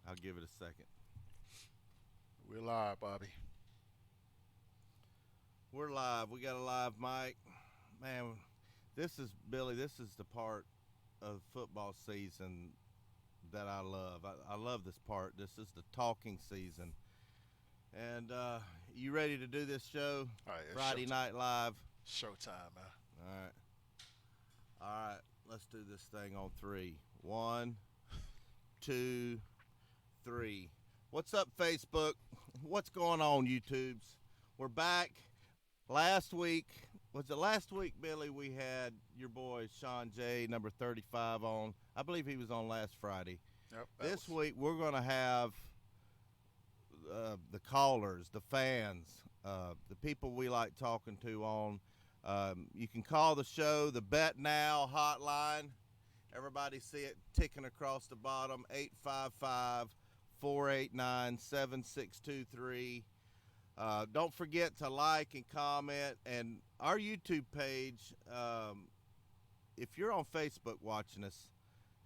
I'll give it a second. We're live, Bobby. We're live. We got a live mic. Man, this is Billy. This is the part of football season that I love. I love this part. This is the talking season. And you ready to do this show? All right, it's Friday Night Live. showtime, man. All right. All right. Let's do this thing on three. One, two, three. What's up, Facebook? What's going on, YouTubes? We're back. Last week, was it last week, Billy? We had your boy Sean J, number 35, on. I believe he was on last Friday. Yep, This week, we're going to have the callers, the fans, the people we like talking to on. You can call the show the Bet Now hotline. Everybody see it ticking across the bottom, 855 489 7623. Don't forget to like and comment. And our YouTube page, if you're on Facebook watching us,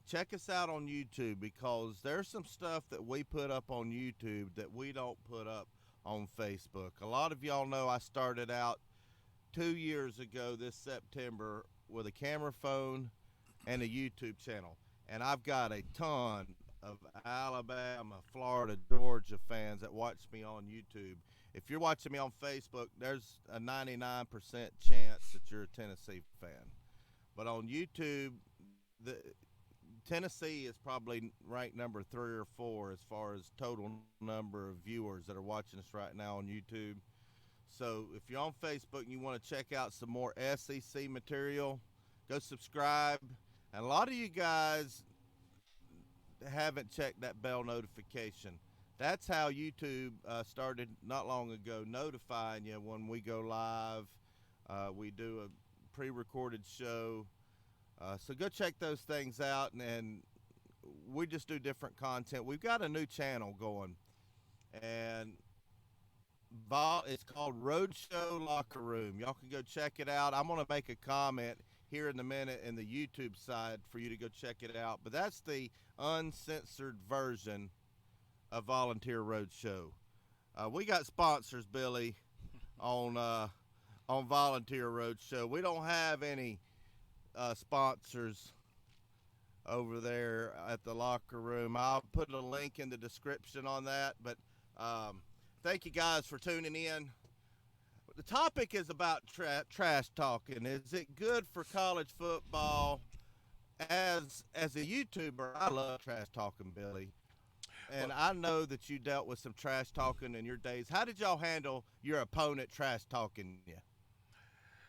check us out on YouTube, because there's some stuff that we put up on YouTube that we don't put up on Facebook. A lot of y'all know I started out 2 years ago this September with a camera phone and a YouTube channel. And I've got a ton of Alabama, Florida, Georgia fans that watch me on YouTube. If you're watching me on Facebook, there's a 99% chance that you're a Tennessee fan. But on YouTube, the Tennessee is probably ranked number 3 or 4 as far as total number of viewers that are watching us right now on YouTube. So if you're on Facebook and you want to check out some more SEC material, go subscribe. And a lot of you guys haven't checked that bell notification. That's how YouTube started not long ago notifying you when we go live. We do a pre-recorded show. So go check those things out, and we just do different content. We've got a new channel going, and it's called Roadshow Locker Room. Y'all can go check it out. I'm going to make a comment here in a minute in the YouTube side for you to go check it out. But that's the uncensored version of Volunteer Roadshow. We got sponsors, Billy, on Volunteer Roadshow. We don't have any sponsors over there at the locker room. I'll put a link in the description on that. But thank you guys for tuning in. The topic is about trash talking. Is it good for college football? As a YouTuber, I love trash talking, Billy. And Well, I know that you dealt with some trash talking in your days. How did y'all handle your opponent trash talking you?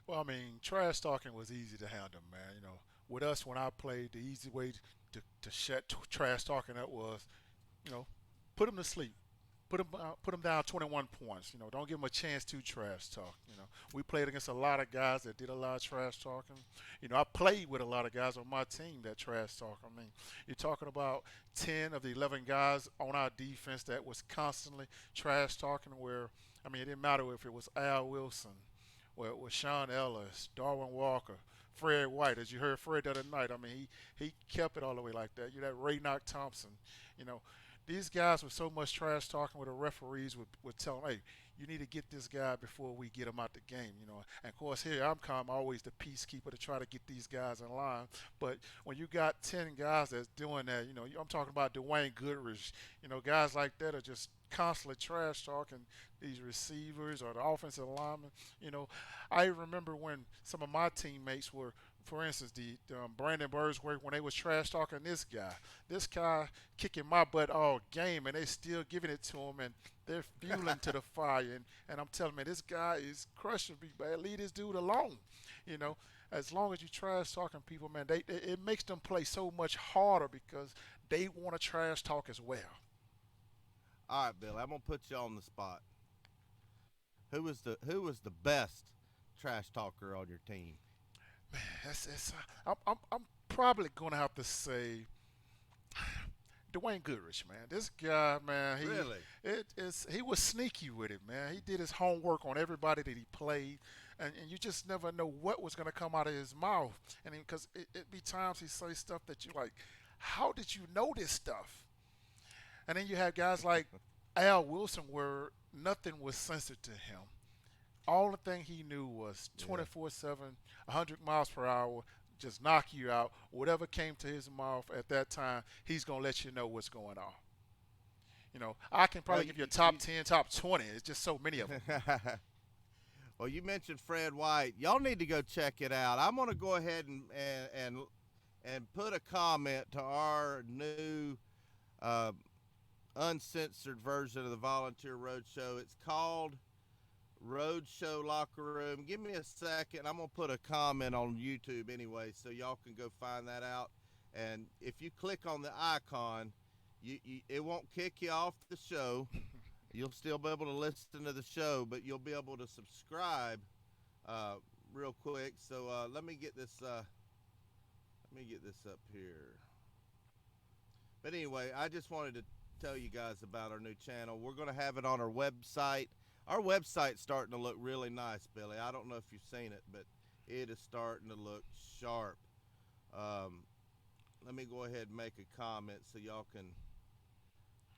well, I mean, trash talking was easy to handle, man. With us when I played, the easy way to shut trash talking up was, you know, put them to sleep. Put them down 21 points. Don't give them a chance to trash talk. We played against a lot of guys that did a lot of trash talking. I played with a lot of guys on my team that trash talk. I mean, you're talking about 10 of the 11 guys on our defense that was constantly trash talking. Where I mean, it didn't matter if it was Al Wilson, or it was Sean Ellis, Darwin Walker, Fred White. As you heard Fred the other night, I mean, he kept it all the way like that. You that Ray Knock Thompson. You know, these guys with so much trash talking with the referees would tell them, hey, you need to get this guy before we get him out the game. And of course, here I'm always the peacekeeper to try to get these guys in line. But when you got 10 guys that's doing that, I'm talking about Dwayne Goodrich, guys like that are just constantly trash talking these receivers or the offensive linemen. You know, I remember when some of my teammates were, for instance, the Brandon Burrsworth, when they was trash talking this guy kicking my butt all game, and they still giving it to him, and they're fueling to the fire, and I'm telling man, this guy is crushing me, man. Leave this dude alone, you know. As long as you trash talking people, man, it makes them play so much harder because they want to trash talk as well. All right, Billy, I'm gonna put you on the spot. Who was the best trash talker on your team? I'm probably gonna have to say Dwayne Goodrich, man. This guy, man, Really? he was sneaky with it, man. He did his homework on everybody that he played, and you just never know what was gonna come out of his mouth. And because it be times he say stuff that you like, how did you know this stuff? And then you had guys like Al Wilson where nothing was censored to him. All the thing he knew was Yeah. 24/7, 100 miles per hour, just knock you out. Whatever came to his mouth at that time, he's going to let you know what's going on. I can Well, probably give you a top 10, top 20. It's just so many of them. well, you mentioned Fred White. Y'all need to go check it out. I'm going to go ahead and put a comment to our new uh, uncensored version of the Volunteer Roadshow. It's called Roadshow Locker Room. Give me a second. I'm going to put a comment on YouTube anyway, so y'all can go find that out. And if you click on the icon, it won't kick you off the show. You'll still be able to listen to the show, but you'll be able to subscribe real quick. So let me get this. Let me get this up here. But anyway, I just wanted to tell you guys about our new channel. We're going to have it on our website. Our website's starting to look really nice, Billy. I don't know if you've seen it, but it is starting to look sharp. Let me go ahead and make a comment so y'all can.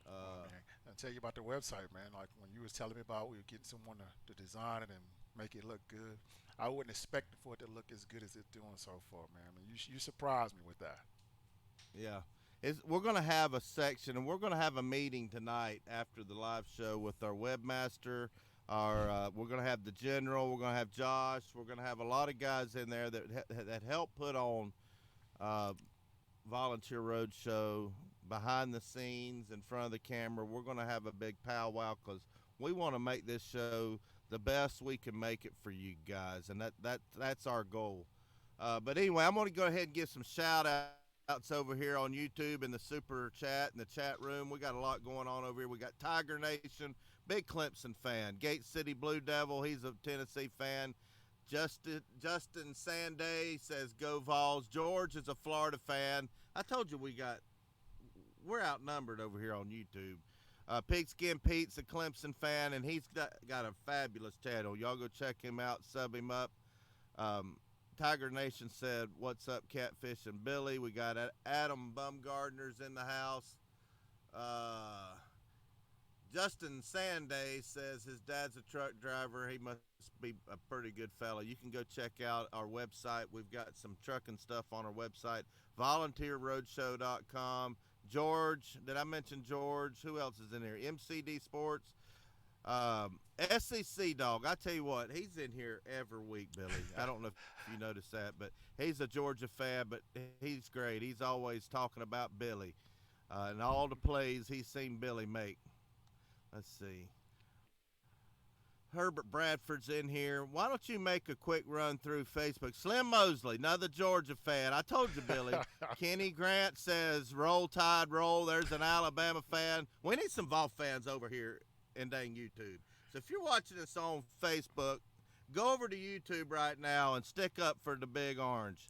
I'll tell you about the website, man. Like when you was telling me about we were getting someone to design it and make it look good, I wouldn't expect for it to look as good as it's doing so far, man. I mean, you surprised me with that. Yeah. We're going to have a section, and we're going to have a meeting tonight after the live show with our webmaster. We're going to have the general. We're going to have Josh. We're going to have a lot of guys in there that help put on Volunteer Roadshow behind the scenes, in front of the camera. We're going to have a big powwow because we want to make this show the best we can make it for you guys, and that's our goal. But anyway, I'm going to go ahead and give some shout-outs over here on YouTube in the super chat, in the chat room. We got a lot going on over here. We got Tiger Nation, big Clemson fan. Gate City Blue Devil, he's a Tennessee fan. Justin Sanday says, go Vols. George is a Florida fan. I told you we're outnumbered over here on YouTube. Pigskin Pete's a Clemson fan, and he's got a fabulous channel. Y'all go check him out, sub him up. Tiger Nation said, what's up, Catfish and Billy? We got Adam Bumgardner's in the house. Justin Sanday says his dad's a truck driver. He must be a pretty good fellow. You can go check out our website. We've got some trucking stuff on our website, volunteerroadshow.com. George, did I mention George? Who else is in here? MCD Sports. SEC Dog, I tell you what, he's in here every week, Billy. I don't know if you noticed that, but he's a Georgia fan, but he's great. He's always talking about Billy and all the plays he's seen Billy make. Let's see. Herbert Bradford's in here. Why don't you make a quick run through Facebook? Slim Mosley, another Georgia fan. I told you, Billy. Kenny Grant says, roll Tide, roll. There's an Alabama fan. We need some Vol fans over here in dang YouTube. So if you're watching this on Facebook, go over to YouTube right now and stick up for the Big Orange.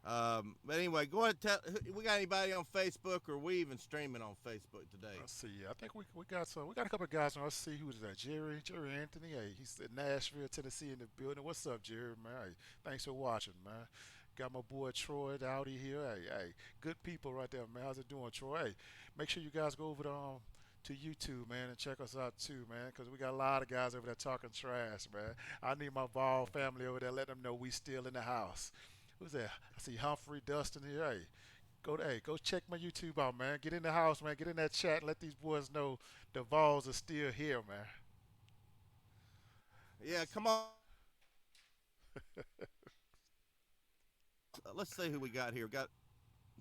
But anyway, go ahead and tell. We got anybody on Facebook, or are we even streaming on Facebook today? Let's see. I think we got a couple of guys on. Let's see who's that. Jerry Anthony. Hey, he's in Nashville, Tennessee, in the building. What's up, Jerry, man? Hey, thanks for watching, man. Got my boy Troy Dowdy here. Hey, good people right there, man. How's it doing, Troy? Hey, make sure you guys go over to YouTube, man, and check us out too, man, because we got a lot of guys over there talking trash, man. I need my Vol family over there. Let them know we still in the house. Who's that? I see Humphrey, Dustin here. Hey, go check my YouTube out, man. Get in the house, man. Get in that chat and let these boys know the Vols are still here, man. Yeah, come on. Let's see who we got here. We got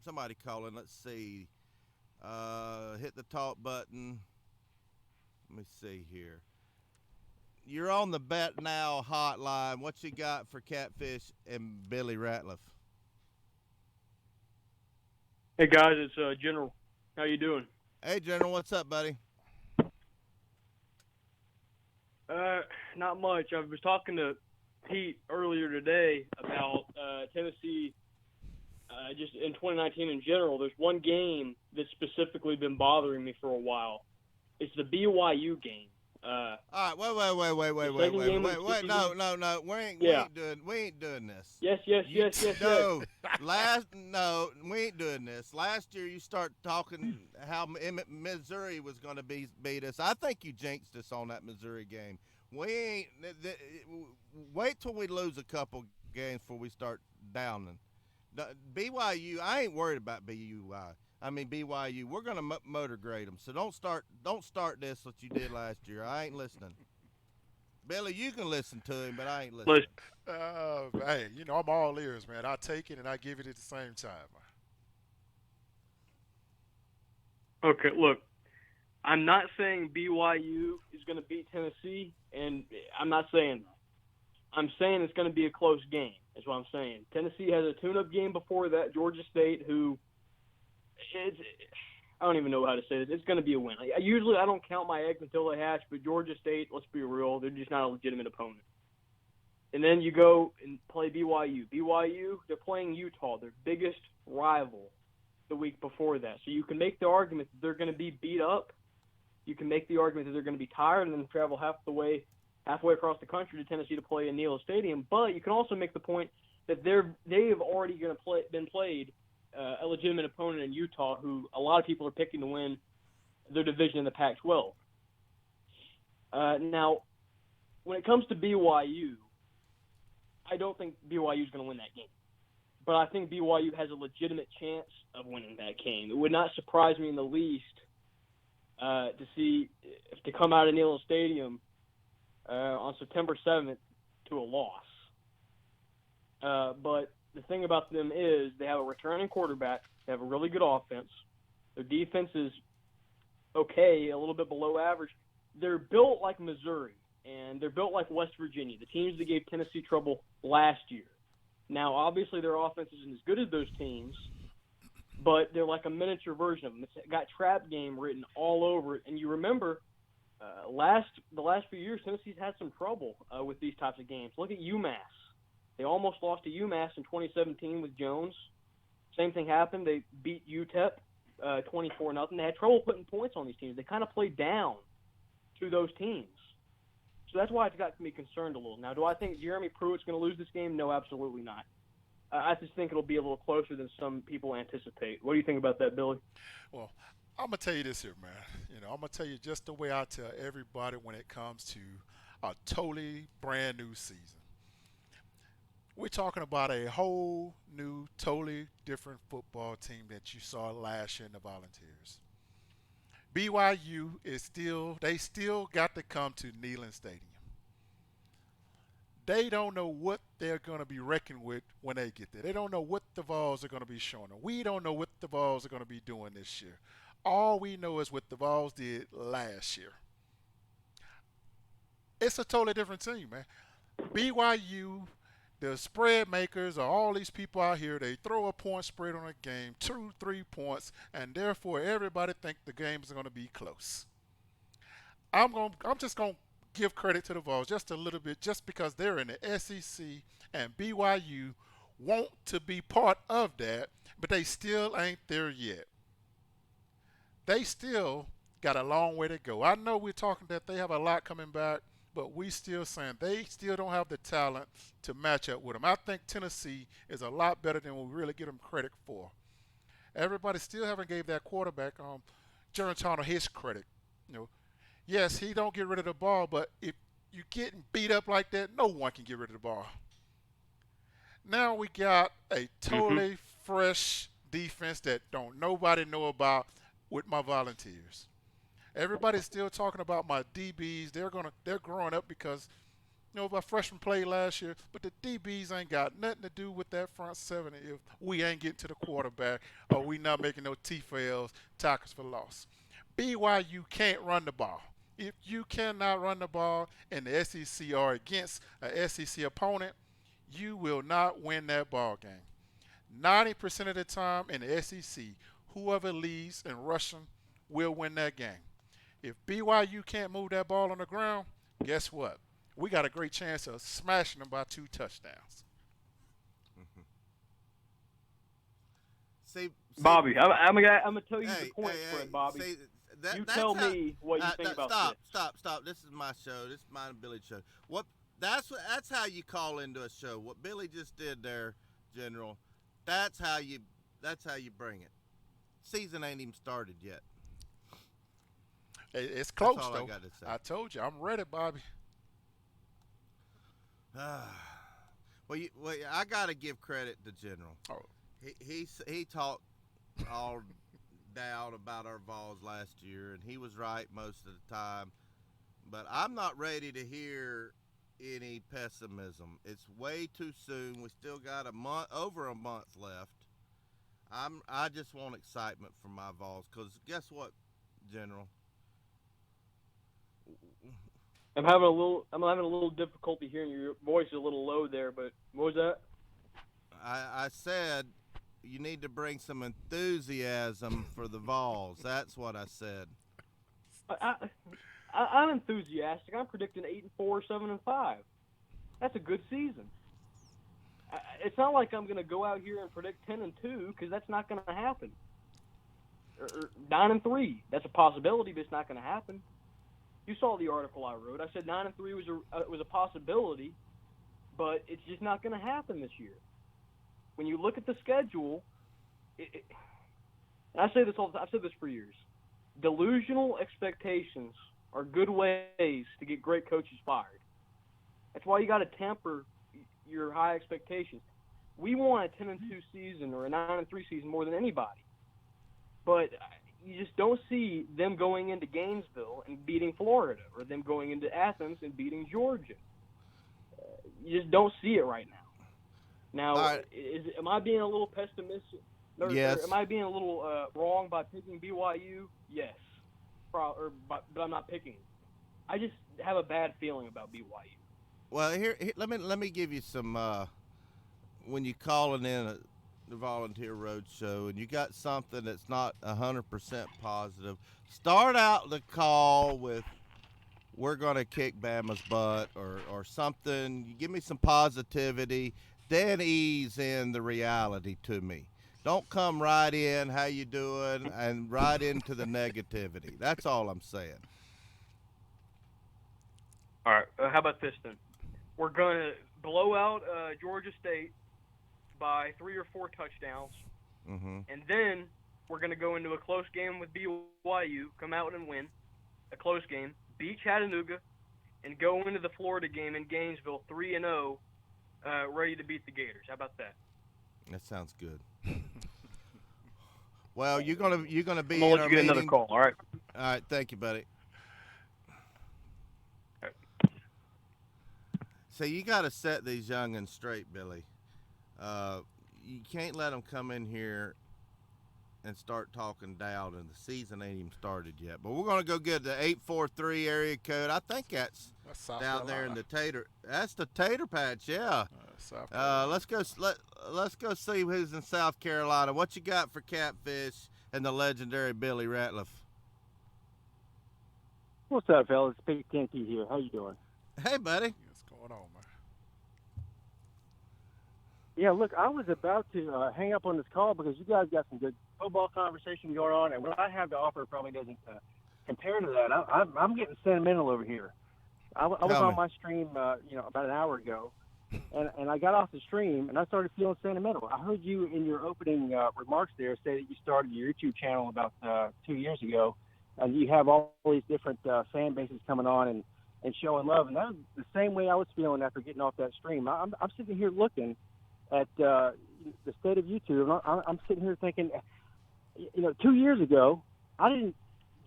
somebody calling. Let's see. Hit the talk button. Let me see here. You're on the Bet Now hotline. What you got for Catfish and Billy Ratliff? Hey guys, it's General. How you doing? Hey General, what's up, buddy? Not much. I was talking to Pete earlier today about Tennessee. Just in 2019 in general, there's one game that's specifically been bothering me for a while. It's the BYU game. All right, wait. No. We ain't doing this. Yes. No, we ain't doing this. Last year, you start talking how Missouri was going to beat us. I think you jinxed us on that Missouri game. We ain't. Wait till we lose a couple games before we start downing. BYU, I ain't worried about BYU. We're going to motor grade them. So don't start this what you did last year. I ain't listening. Billy, you can listen to him, but I ain't listening. Hey, I'm all ears, man. I take it and I give it at the same time. Okay, look, I'm not saying BYU is going to beat Tennessee, and I'm not saying that. I'm saying it's going to be a close game. That's what I'm saying. Tennessee has a tune-up game before that. Georgia State, I don't even know how to say this. It's going to be a win. Usually I don't count my eggs until they hatch, but Georgia State, let's be real, they're just not a legitimate opponent. And then you go and play BYU. BYU, they're playing Utah, their biggest rival, the week before that. So you can make the argument that they're going to be beat up. You can make the argument that they're going to be tired and then travel halfway across the country to Tennessee to play in Neyland Stadium. But you can also make the point that they have already been played a legitimate opponent in Utah, who a lot of people are picking to win their division in the Pac-12. Now, when it comes to BYU, I don't think BYU is going to win that game. But I think BYU has a legitimate chance of winning that game. It would not surprise me in the least to see if they come out of Neyland Stadium on September 7th to a loss. But the thing about them is they have a returning quarterback. They have a really good offense. Their defense is okay, a little bit below average. They're built like Missouri, and they're built like West Virginia, the teams that gave Tennessee trouble last year. Now, obviously, their offense isn't as good as those teams, but they're like a miniature version of them. It's got trap game written all over it. And you remember the last few years, Tennessee's had some trouble with these types of games. Look at UMass. They almost lost to UMass in 2017 with Jones. Same thing happened. They beat UTEP 24-0. They had trouble putting points on these teams. They kind of played down to those teams. So that's why it's got me concerned a little. Now, do I think Jeremy Pruitt's going to lose this game? No, absolutely not. I just think it'll be a little closer than some people anticipate. What do you think about that, Billy? Well, I'm going to tell you this here, man. I'm going to tell you just the way I tell everybody when it comes to a totally brand new season. We're talking about a whole new, totally different football team that you saw last year in the Volunteers. BYU they still got to come to Neyland Stadium. They don't know what they're going to be reckoned with when they get there. They don't know what the Vols are going to be showing them. We don't know what the Vols are going to be doing this year. All we know is what the Vols did last year. It's a totally different team, man. BYU, the spread makers are all these people out here. They throw a point spread on a game, 2-3 points, and therefore everybody think the game is going to be close. I'm just going to give credit to the Vols just a little bit, just because they're in the SEC and BYU want to be part of that, but they still ain't there yet. They still got a long way to go. I know we're talking that they have a lot coming back, but we still saying they still don't have the talent to match up with them. I think Tennessee is a lot better than we really give them credit for. Everybody still haven't gave that quarterback, Jerry Turner, his credit. Yes, he don't get rid of the ball, but if you're getting beat up like that, no one can get rid of the ball. Now we got a totally fresh defense that don't nobody know about with my Volunteers. Everybody's still talking about my DBs. They're growing up because my freshman played last year, but the DBs ain't got nothing to do with that front seven if we ain't getting to the quarterback or we not making no TFLs, tackles for loss. BYU can't run the ball. If you cannot run the ball in the SEC or against an SEC opponent, you will not win that ball game. 90% of the time in the SEC, whoever leads in rushing will win that game. If BYU can't move that ball on the ground, guess what? We got a great chance of smashing them by 2 touchdowns. See, Bobby, I'm gonna tell you the point spread, Bobby. See, You that's tell how, me what you think about Stop. This is my show. This is mine and Billy's show. That's how you call into a show. What Billy just did there, General. That's how you bring it. Season ain't even started yet. It's close, that's all though. I got to say. I told you, I'm ready, Bobby. Well, I got to give credit to General. Oh. He talked all down about our Vols last year, and he was right most of the time. But I'm not ready to hear any pessimism. It's way too soon. We still got over a month left. I just want excitement from my Vols, because guess what, General? I'm having a little difficulty hearing your voice a little low there, but what was that? I said you need to bring some enthusiasm for the Vols. That's what I said. I'm enthusiastic. I'm predicting 8-4, 7-5. That's a good season. It's not like I'm going to go out here and predict 10-2, because that's not going to happen. Or 9-3. That's a possibility, but it's not going to happen. You saw the article I wrote. I said 9-3 was a possibility, but it's just not going to happen this year. When you look at the schedule, and I say this I've said this for years. Delusional expectations are good ways to get great coaches fired. That's why you got to temper your high expectations. We want a 10-2 season or a 9-3 season more than anybody, but you just don't see them going into Gainesville and beating Florida, or them going into Athens and beating Georgia. You just don't see it right now. Now, right. Am I being a little pessimistic? Yes. Or am I being a little wrong by picking BYU? Yes. But I'm not picking it. I just have a bad feeling about BYU. Well, here let me give you some. When you're calling in the Volunteer Roadshow and you got something that's not 100% positive, start out the call with "We're gonna kick Bama's butt" or something. You give me some positivity, then ease in the reality to me. Don't come right in, how you doing, and right into the negativity. That's all I'm saying. All right. How about this then? We're going to blow out Georgia State by 3 or 4 touchdowns, and then we're going to go into a close game with BYU, come out and win a close game, beat Chattanooga, and go into the Florida game in Gainesville 3-0, ready to beat the Gators. How about that? That sounds good. Well, you're gonna be I'm gonna in let our you get meeting. another call. All right. All right, thank you, buddy. So you got to set these youngins straight, Billy. You can't let them come in here and start talking down, and the season ain't even started yet. But we're gonna go get the 843 area code. I think that's down there in the Tater. That's the Tater Patch, yeah. Let's go see who's in South Carolina. What you got for Catfish and the legendary Billy Ratliff? What's up, fellas? Big Kenty here. How you doing? Hey, buddy. What's going on, man? Yeah, look, I was about to hang up on this call because you guys got some good football conversation going on, and what I have to offer probably doesn't compare to that. I'm getting sentimental over here. I was on my stream, about an hour ago, and I got off the stream, and I started feeling sentimental. I heard you in your opening remarks there say that you started your YouTube channel about 2 years ago, and you have all these different fan bases coming on and showing love, and that was the same way I was feeling after getting off that stream. I'm sitting here looking at the state of YouTube. I'm sitting here thinking, 2 years ago, I didn't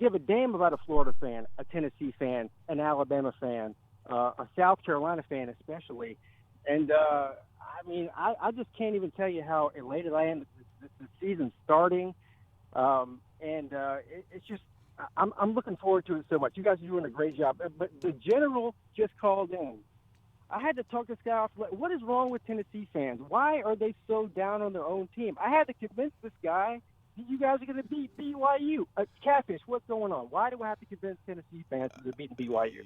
give a damn about a Florida fan, a Tennessee fan, an Alabama fan, a South Carolina fan especially. And, I just can't even tell you how elated I am that the season's starting. It's just, I'm looking forward to it so much. You guys are doing a great job. But the general just called in. I had to talk this guy off. What is wrong with Tennessee fans? Why are they so down on their own team? I had to convince this guy that you guys are going to beat BYU. Catfish, what's going on? Why do I have to convince Tennessee fans that they're beating BYU?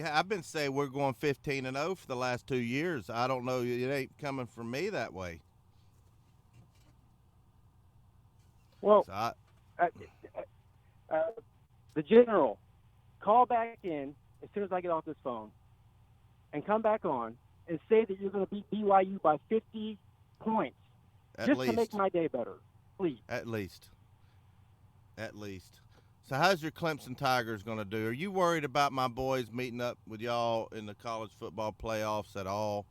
I've been saying we're going 15-0 for the last 2 years. I don't know. It ain't coming from me that way. Well, So the general, call back in as soon as I get off this phone and come back on and say that you're going to beat BYU by 50 points At to make my day better, please. At least. So how's your Clemson Tigers going to do? Are you worried about my boys meeting up with y'all in the college football playoffs at all?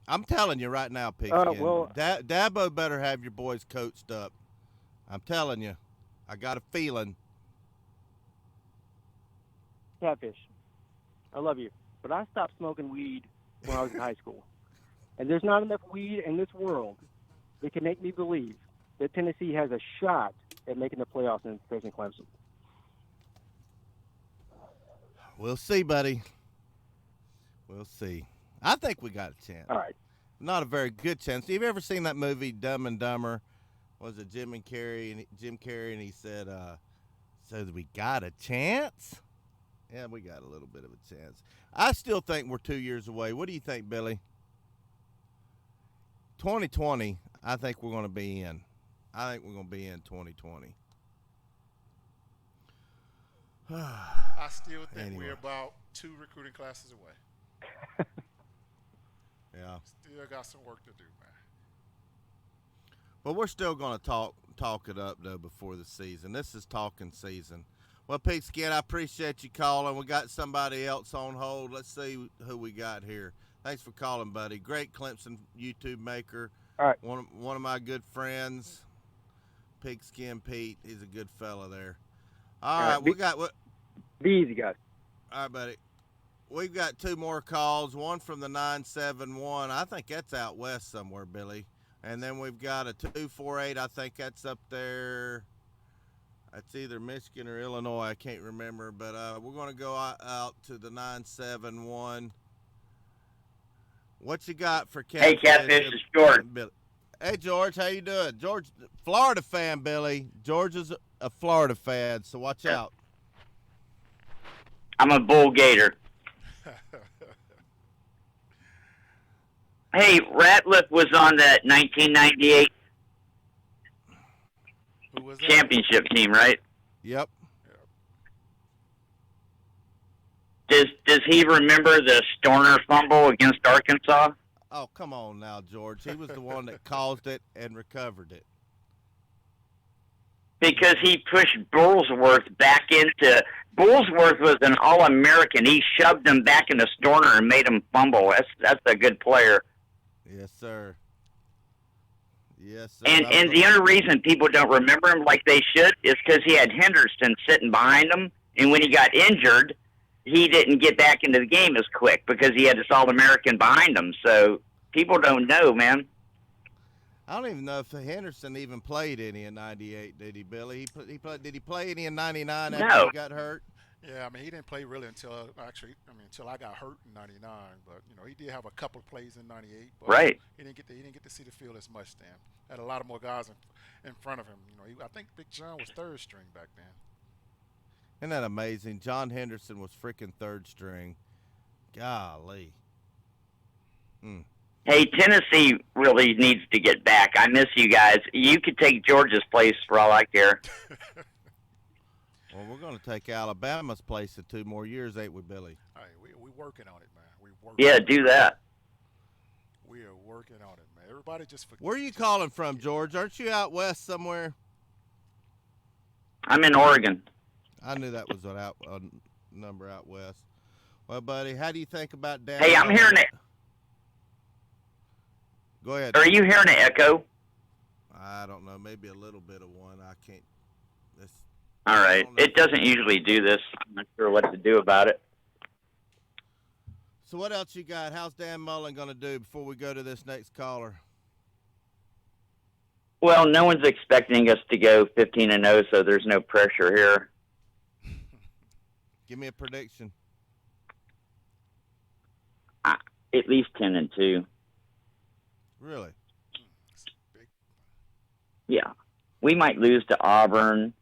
I'm telling you right now, Pigskin. Dabo better have your boys coached up. I'm telling you. I got a feeling. Catfish, I love you, but I stopped smoking weed when I was in high school. And there's not enough weed in this world that can make me believe that Tennessee has a shot at making the playoffs and facing Clemson. We'll see, buddy. We'll see. I think we got a chance. All right. Not a very good chance. Have you ever seen that movie Dumb and Dumber? Was it Jim Carrey, and he said, so we got a chance? Yeah, we got a little bit of a chance. I still think we're 2 years away. What do you think, Billy? 2020, I think we're going to be in. I think we're going to be in 2020. I still think we're about 2 recruiting classes away. Yeah. Still got some work to do, man. But we're still going to talk it up, though, before the season. This is talking season. Well, Pigskin, I appreciate you calling. We got somebody else on hold. Let's see who we got here. Thanks for calling, buddy. Great Clemson YouTube maker. All right. One of my good friends, Pigskin Pete. He's a good fella there. All right, we got what? Be easy, guys. All right, buddy. We've got 2 more calls. One from the 971. I think that's out west somewhere, Billy. And then we've got a 248. I think that's up there. That's either Michigan or Illinois. I can't remember. But we're going to go out to the 971. What you got for Catfish? Hey, Catfish, it's George. Hey, George, how you doing? George, Florida fan, Billy. George is a Florida fan, so watch out. I'm a Bull Gator. Hey, Ratliff was on that 1998 Who was that? championship team, right? Yep. Does he remember the Storner fumble against Arkansas? Oh, come on now, George. He was the one that caused it and recovered it. Because he pushed Bullsworth back into – Bullsworth was an All-American. He shoved him back into Storner and made him fumble. That's a good player. Yes, sir. Yes, sir. And the only reason people don't remember him like they should is because he had Henderson sitting behind him, and when he got injured, he didn't get back into the game as quick because he had this All-American behind him. So people don't know, man. I don't even know if Henderson even played any in '98. Did he, Billy? Did he play any in '99 after No. he got hurt? Yeah, I mean, he didn't play really until I got hurt in '99. But he did have a couple of plays in '98. But Right. He didn't get to see the field as much then. Had a lot of more guys in front of him. I think Big John was 3rd string back then. Isn't that amazing? John Henderson was freaking 3rd string. Golly. Hey, Tennessee really needs to get back. I miss you guys. You could take Georgia's place for all I care. Well, we're going to take Alabama's place in 2 more years, ain't we, Billy? Hey, we're working on it, man. Yeah, do that. We are working on it, man. Everybody just forget. Where are you calling from, George? Aren't you out west somewhere? I'm in Oregon. I knew that was a number out west. Well, buddy, how do you think about Dan? Hey, I'm hearing it. Go ahead. Are you hearing an echo? I don't know. Maybe a little bit of one. I can't. All right. It doesn't usually do this. I'm not sure what to do about it. So what else you got? How's Dan Mullen going to do before we go to this next caller? Well, no one's expecting us to go 15-0, so there's no pressure here. Give me a prediction. At least 10-2. Really? Yeah. We might lose to Auburn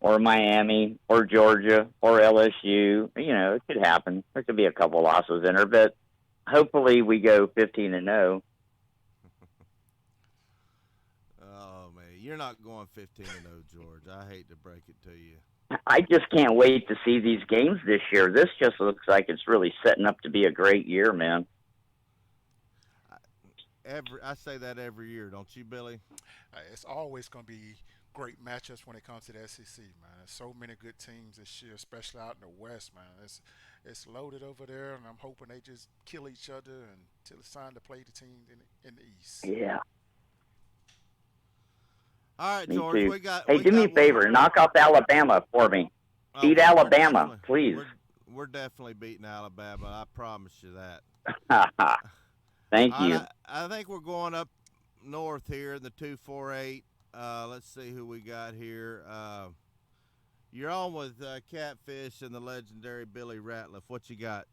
or Miami or Georgia or LSU. It could happen. There could be a couple losses in there, but hopefully we go 15-0. Oh, man. You're not going 15-0, George. I hate to break it to you. I just can't wait to see these games this year. This just looks like it's really setting up to be a great year, man. I say that every year, don't you, Billy? It's always going to be great matchups when it comes to the SEC, man. There's so many good teams this year, especially out in the West, man. It's loaded over there, and I'm hoping they just kill each other until it's time to play the team in the East. Yeah. All right, Me George, too. we Do me a got favor. Knock off Alabama for me. Beat we're Alabama, please. We're definitely beating Alabama. I promise you that. Thank All you. right, I think we're going up north here in the 248. Let's see who we got here. You're on with Catfish and the legendary Billy Ratliff. What you got?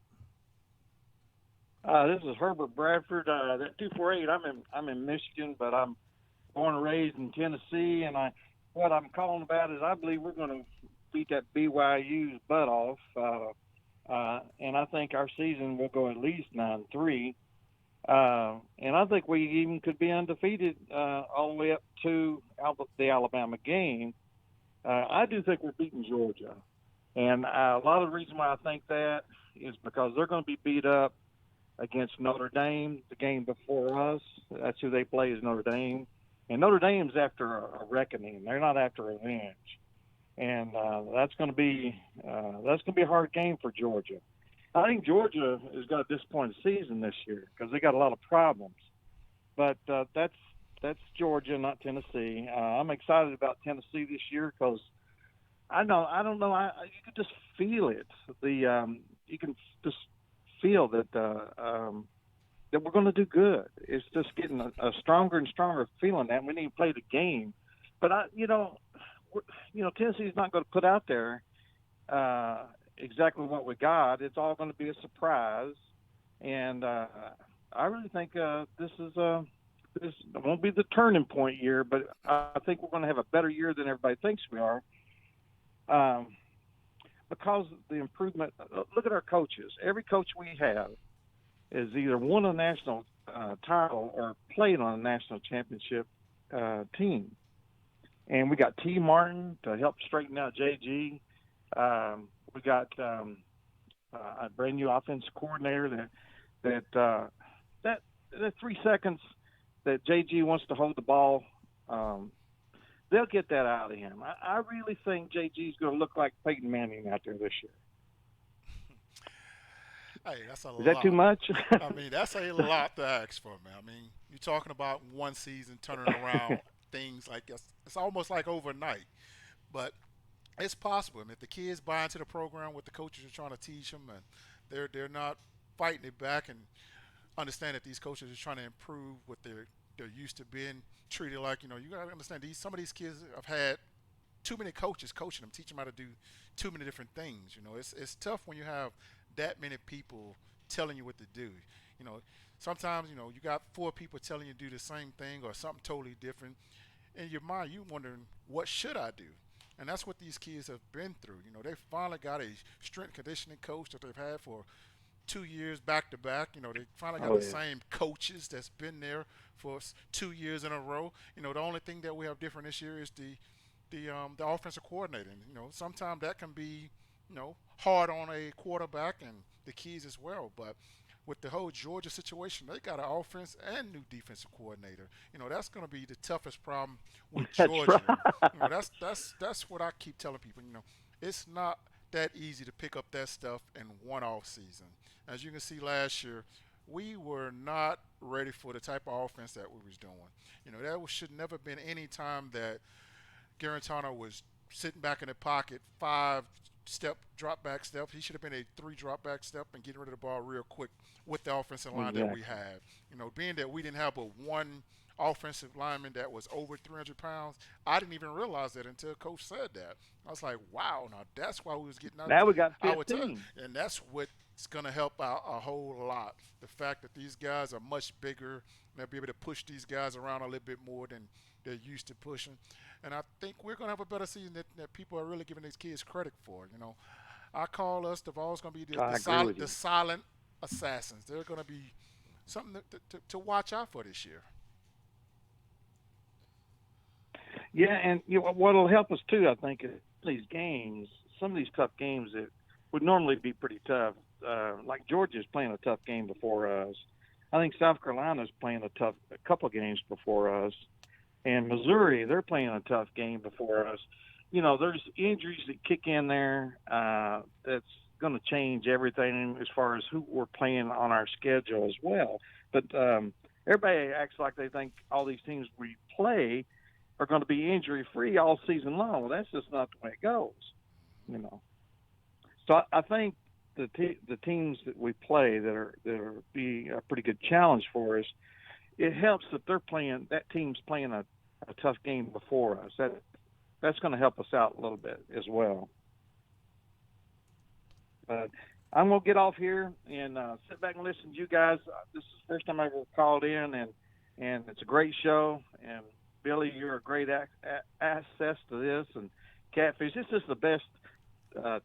This is Herbert Bradford. That 248. I'm in Michigan, but I'm born and raised in Tennessee. And what I'm calling about is I believe we're going to beat that BYU's butt off. And I think our season will go at least 9-3. And I think we even could be undefeated all the way up to the Alabama game. I do think we're beating Georgia. And a lot of the reason why I think that is because they're going to be beat up against Notre Dame the game before us. That's who they play, is Notre Dame. And Notre Dame's after a reckoning. They're not after revenge. And that's going to be a hard game for Georgia. I think Georgia has got a disappointing season this year because they got a lot of problems. But that's Georgia, not Tennessee. I'm excited about Tennessee this year because I don't know. You can just feel it. You can just feel that that we're going to do good. It's just getting a stronger and stronger feeling that we need to play the game. But Tennessee's not going to put out there exactly what we got. It's all going to be a surprise, and I really think this won't be the turning point year, but I think we're going to have a better year than everybody thinks we are, because the improvement. Look at our coaches. Every coach we have is either won a national title or played on a national championship team. And we got T. Martin to help straighten out JG. We got a brand new offensive coordinator that 3 seconds that JG wants to hold the ball, they'll get that out of him. I really think JG's going to look like Peyton Manning out there this year. Hey, that's a lot. Is that too much? I mean, that's a lot to ask for, man. I mean, you're talking about one season turning around things like this. It's almost like overnight, but it's possible. I mean, if the kids buy into the program, what the coaches are trying to teach them, and they're not fighting it back, and understand that these coaches are trying to improve what they're used to being treated like. You got to understand some of these kids have had too many coaches coaching them, teaching them how to do too many different things. It's tough when you have that many people telling you what to do. Sometimes you got 4 people telling you to do the same thing or something totally different. In your mind, you wondering, what should I do? And that's what these kids have been through. They finally got a strength conditioning coach that they've had for 2 years back to back. They finally got the same coaches that's been there for 2 years in a row. The only thing that we have different this year is the offensive coordinator. Sometimes that can be hard on a quarterback and the keys as well. But with the whole Georgia situation, they got an offense and new defensive coordinator. That's going to be the toughest problem with Georgia. Right. That's what I keep telling people. It's not that easy to pick up that stuff in one off season. As you can see last year, we were not ready for the type of offense that we was doing. That should never been any time that Garantano was sitting back in the pocket, 5-step drop back step. He should have been a 3 drop back step and getting rid of the ball real quick with the offensive line that we have. Being that we didn't have but one offensive lineman that was over 300 pounds, I didn't even realize that until Coach said that. I was like, wow, now that's why we was getting out. Now we got our 15. and that's what's going to help out a whole lot. The fact that these guys are much bigger, and they'll be able to push these guys around a little bit more than they're used to pushing. And I think we're going to have a better season that people are really giving these kids credit for. I call us the Vols going to be the silent assassins. They're going to be something to watch out for this year. Yeah, and what'll help us too, I think, is these games, some of these tough games that would normally be pretty tough, like Georgia's playing a tough game before us. I think South Carolina's playing a couple of games before us, and Missouri, they're playing a tough game before us. There's injuries that kick in there. That's going to change everything as far as who we're playing on our schedule as well. But everybody acts like they think all these teams we play are going to be injury-free all season long. Well, that's just not the way it goes. So I think the teams that we play that are be a pretty good challenge for us. It helps that that team's playing a tough game before us. That's going to help us out a little bit as well. But I'm going to get off here and sit back and listen to you guys. This is the first time I ever called in, and it's a great show. And Billy, you're a great access to this. And Catfish, this is the best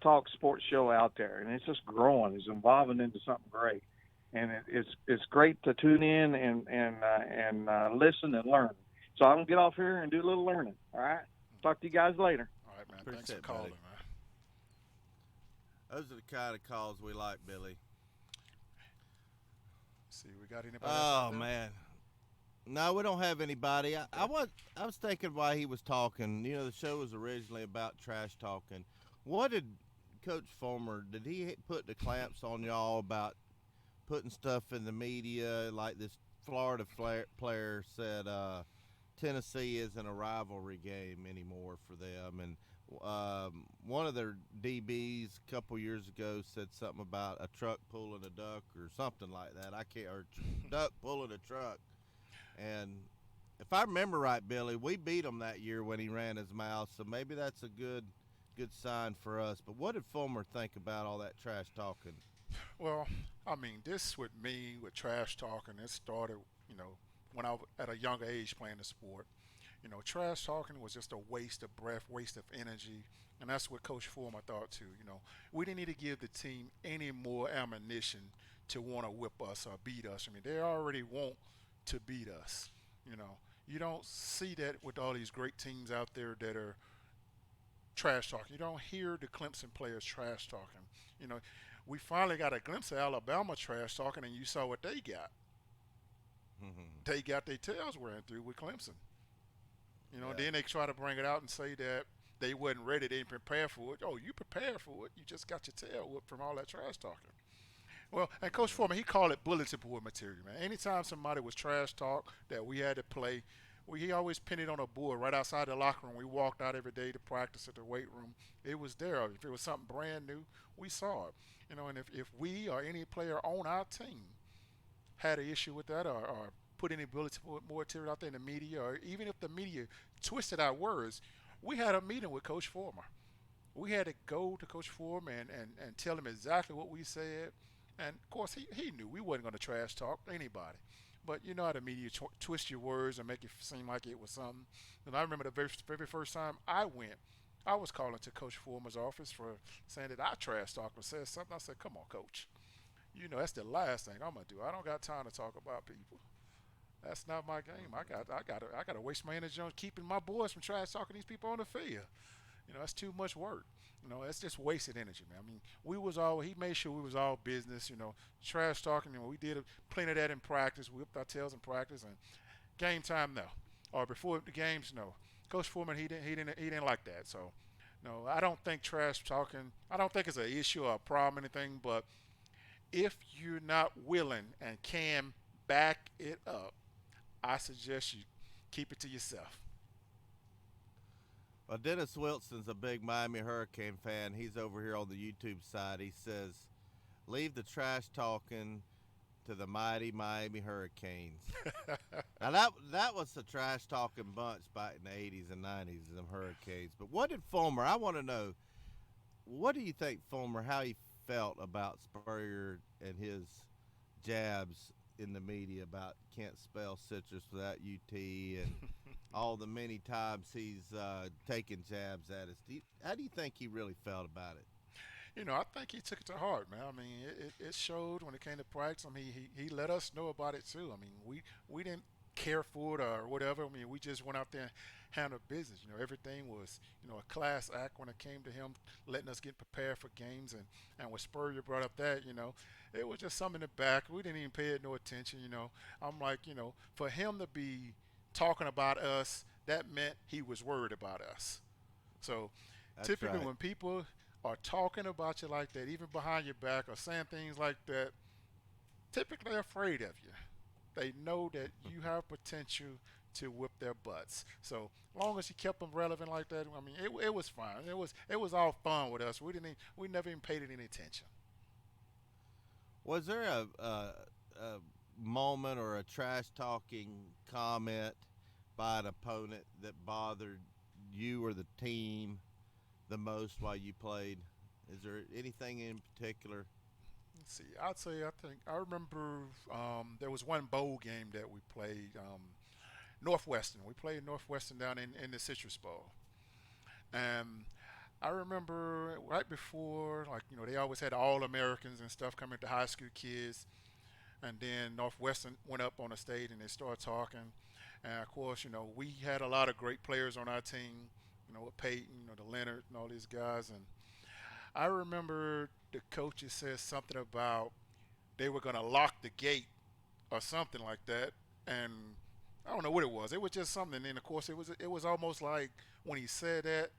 talk sports show out there, and it's just growing. It's evolving into something great, and it's great to tune in and listen and learn. So I'm gonna get off here and do a little learning. All right, talk to you guys later. All right, man. Appreciate Thanks for it, calling, buddy. man. Those are the kind of calls we like, Billy. See, we got anybody else out Oh there? man, no, we don't have anybody. I was thinking while he was talking. The show was originally about trash talking. What did Coach Fulmer, did he put the clamps on y'all about putting stuff in the media like this Florida player said Tennessee isn't a rivalry game anymore for them, and one of their DBs a couple years ago said something about a truck pulling a duck or something like that. Or duck pulling a truck. And if I remember right, Billy, we beat him that year when he ran his mouth, so maybe that's a good sign for us. But what did Fulmer think about all that trash talking? Well, I mean, this with me with trash talking, it started, when I was at a younger age playing the sport. Trash talking was just a waste of breath, waste of energy, and that's what Coach Fulmer thought too. We didn't need to give the team any more ammunition to want to whip us or beat us. I mean, they already want to beat us. You don't see that with all these great teams out there that are trash talking. You don't hear the Clemson players trash talking. We finally got a glimpse of Alabama trash talking, and you saw what they got. They got their tails ran through with Clemson. Then they try to bring it out and say that they wasn't ready, they didn't prepare for it. Oh, you prepared for it. You just got your tail whipped from all that trash talking. Well, and Coach Foreman, he called it bulletin board material, man. Anytime somebody was trash talk that we had to play, he always pinned it on a board right outside the locker room. We walked out every day to practice at the weight room. It was there. If it was something brand new, we saw it. And if we or any player on our team had an issue with that or put any bulletin board material out there in the media, or even if the media twisted our words, we had a meeting with Coach Foreman. We had to go to Coach Foreman and tell him exactly what we said. And, of course, he knew we wasn't going to trash talk anybody. But you know how the media twist your words and make it seem like it was something. And I remember the very first time I went, I was calling to Coach Foreman's office for saying that I trash talked or said something. I said, come on, Coach. That's the last thing I'm going to do. I don't got time to talk about people. That's not my game. I got to waste my energy on keeping my boys from trash talking these people on the field. That's too much work. That's just wasted energy, man. I mean, he made sure we was all business, trash talking. We did plenty of that in practice. We whipped our tails in practice, and game time, no. Or before the games, no. Coach Foreman, he didn't like that. So, no, I don't think trash talking, I don't think it's an issue or a problem or anything, but if you're not willing and can back it up, I suggest you keep it to yourself. Well, Dennis Wilson's a big Miami Hurricane fan. He's over here on the YouTube side. He says, leave the trash talking to the mighty Miami Hurricanes. Now, that was the trash talking bunch back in the 80s and 90s, them Hurricanes. But what did Fulmer, I want to know, what do you think, Fulmer, how he felt about Spurrier and his jabs in the media about can't spell citrus without UT and all the many times he's taken jabs at us? How do you think he really felt about it? I think he took it to heart, man. I mean, it showed when it came to practice. I mean, he let us know about it too. I mean, we didn't careful or whatever. I mean, we just went out there and handled business. Everything was, a class act when it came to him letting us get prepared for games. And when Spurrier brought up that, it was just something in the back. We didn't even pay it no attention. I'm like, for him to be talking about us, that meant he was worried about us. So That's typically right. when people are talking about you like that, even behind your back or saying things like that, typically they're afraid of you. They know that you have potential to whip their butts. So long as you kept them relevant like that, I mean, it was fine. It was all fun with us. We never even paid it any attention. Was there a moment or a trash talking comment by an opponent that bothered you or the team the most while you played? Is there anything in particular? Let's see. I remember there was one bowl game that we played. Northwestern. We played Northwestern down in the Citrus Bowl. And I remember right before, like, they always had All Americans and stuff coming to high school kids. And then Northwestern went up on the stage and they started talking. And of course, we had a lot of great players on our team, with Peyton, the Leonard and all these guys. And I remember the coaches said something about they were going to lock the gate or something like that. And I don't know what it was. It was just something. And then, of course, it was almost like when he said that,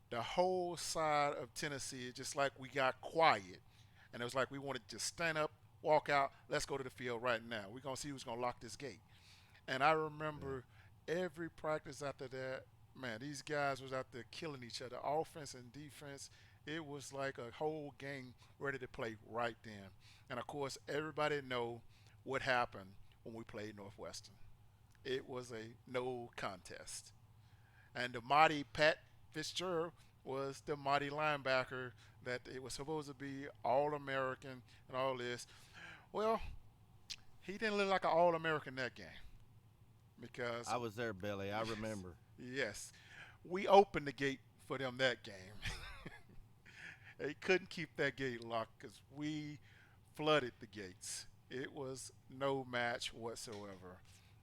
the whole side of Tennessee, just like we got quiet. And it was like we wanted to stand up, walk out, let's go to the field right now. We're going to see who's going to lock this gate. And I remember every practice after that, man, these guys was out there killing each other, offense and defense. It was like a whole game ready to play right then. And, of course, everybody know what happened when we played Northwestern. It was a no contest. And the mighty Pat Fitzgerald was the mighty linebacker that it was supposed to be All-American and all this. Well, he didn't look like an All-American that game because, I was there, Billy. I remember. yes, we opened the gate for them that game. They couldn't keep that gate locked because we flooded the gates. It was no match whatsoever.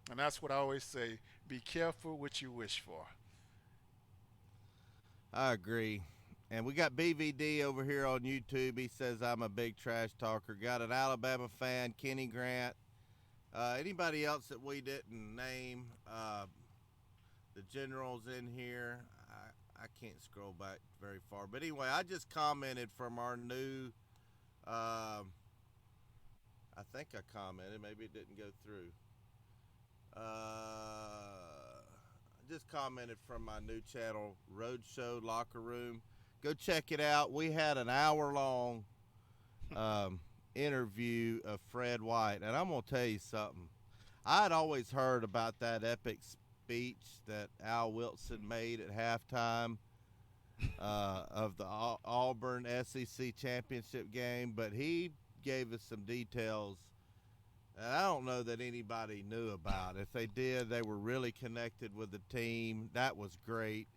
And that's what I always say, be careful what you wish for. I agree. And we got BVD over here on YouTube. He says I'm a big trash talker. Got an Alabama fan, Kenny Grant. Anybody else that we didn't name? The generals in here. I can't scroll back very far. But anyway, I just commented from our new. I think I commented. Maybe it didn't go through. I just commented from my new channel, Roadshow Locker Room. Go check it out. We had an hour-long interview of Fred White, and I'm gonna tell you something. I'd always heard about that epic speech that Al Wilson made at halftime of the Auburn SEC championship game, but he gave us some details that I don't know that anybody knew about. If they did, they were really connected with the team. That was great.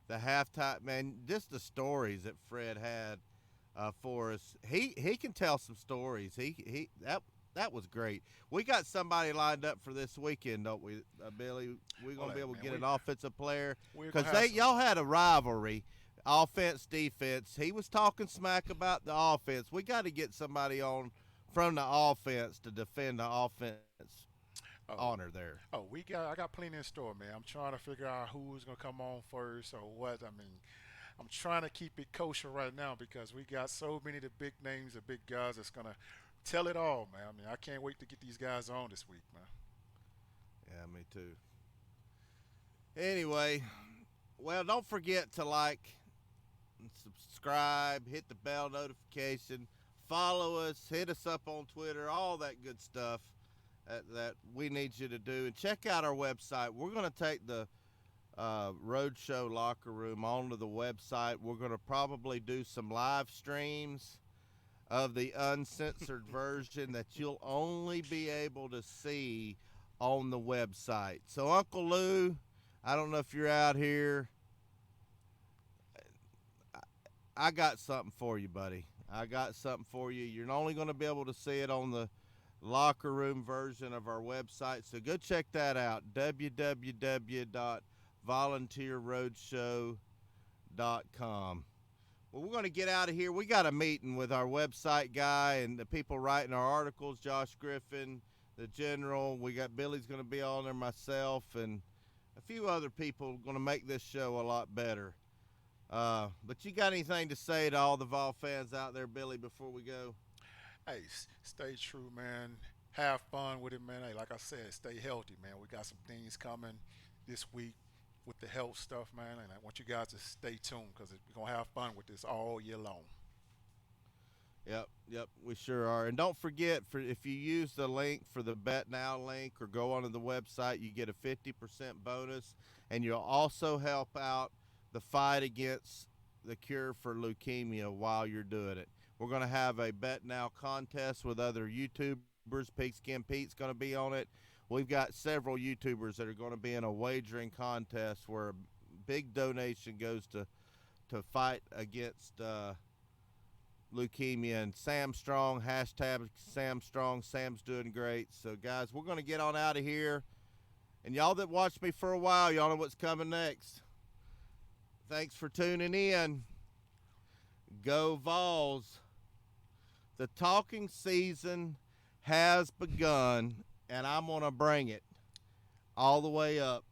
The halftime, man, just the stories that Fred had for us. He can tell some stories. That was great. We got somebody lined up for this weekend, don't we, Billy? We're gonna be able to get an offensive player because y'all had a rivalry, offense defense. He was talking smack about the offense. We got to get somebody on from the offense to defend the offense honor there. Oh, I got plenty in store, man. I'm trying to figure out who's gonna come on first or what. I mean, I'm trying to keep it kosher right now because we got so many of the big names, the big guys that's gonna tell it all, man. I mean, I can't wait to get these guys on this week, man. Yeah, me too. Anyway, well, don't forget to like and subscribe, hit the bell notification, follow us, hit us up on Twitter, all that good stuff that we need you to do. And check out our website. We're going to take the Roadshow Locker Room onto the website. We're going to probably do some live streams of the uncensored version that you'll only be able to see on the website. So, Uncle Lou, I don't know if you're out here. I got something for you, buddy. I got something for you. You're only going to be able to see it on the locker room version of our website. So go check that out, www.volunteerroadshow.com. Well, we're going to get out of here. We got a meeting with our website guy and the people writing our articles, Josh Griffin, the general. We got Billy's going to be on there, myself, and a few other people going to make this show a lot better. But you got anything to say to all the Vol fans out there, Billy, before we go? Hey, stay true, man. Have fun with it, man. Hey, like I said, stay healthy, man. We got some things coming this week with the health stuff, man. And I want you guys to stay tuned because we're going to have fun with this all year long. Yep, we sure are. And don't forget, if you use the link for the Bet Now link or go onto the website, you get a 50% bonus, and you'll also help out the fight against the cure for leukemia while you're doing it. We're going to have a Bet Now contest with other YouTubers. Pigskin Pete's going to be on it. We've got several YouTubers that are going to be in a wagering contest where a big donation goes to fight against leukemia. And Sam Strong, hashtag Sam Strong. Sam's doing great. So, guys, we're going to get on out of here. And y'all that watched me for a while, y'all know what's coming next. Thanks for tuning in. Go Vols. The talking season has begun, and I'm going to bring it all the way up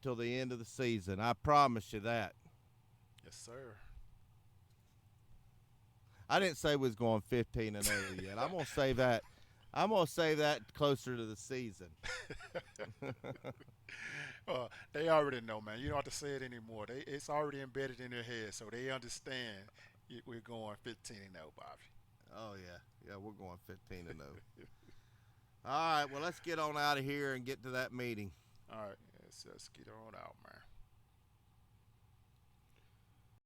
till the end of the season. I promise you that. Yes, sir. I didn't say we was going 15-0 yet. I'm going to save that. I'm going to save that closer to the season. They already know, man. You don't have to say it anymore. It's already embedded in their head, so they understand we're going 15-0, Bobby. Oh, yeah, we're going 15-0. All right, well, let's get on out of here and get to that meeting. All right, let's get on out, man.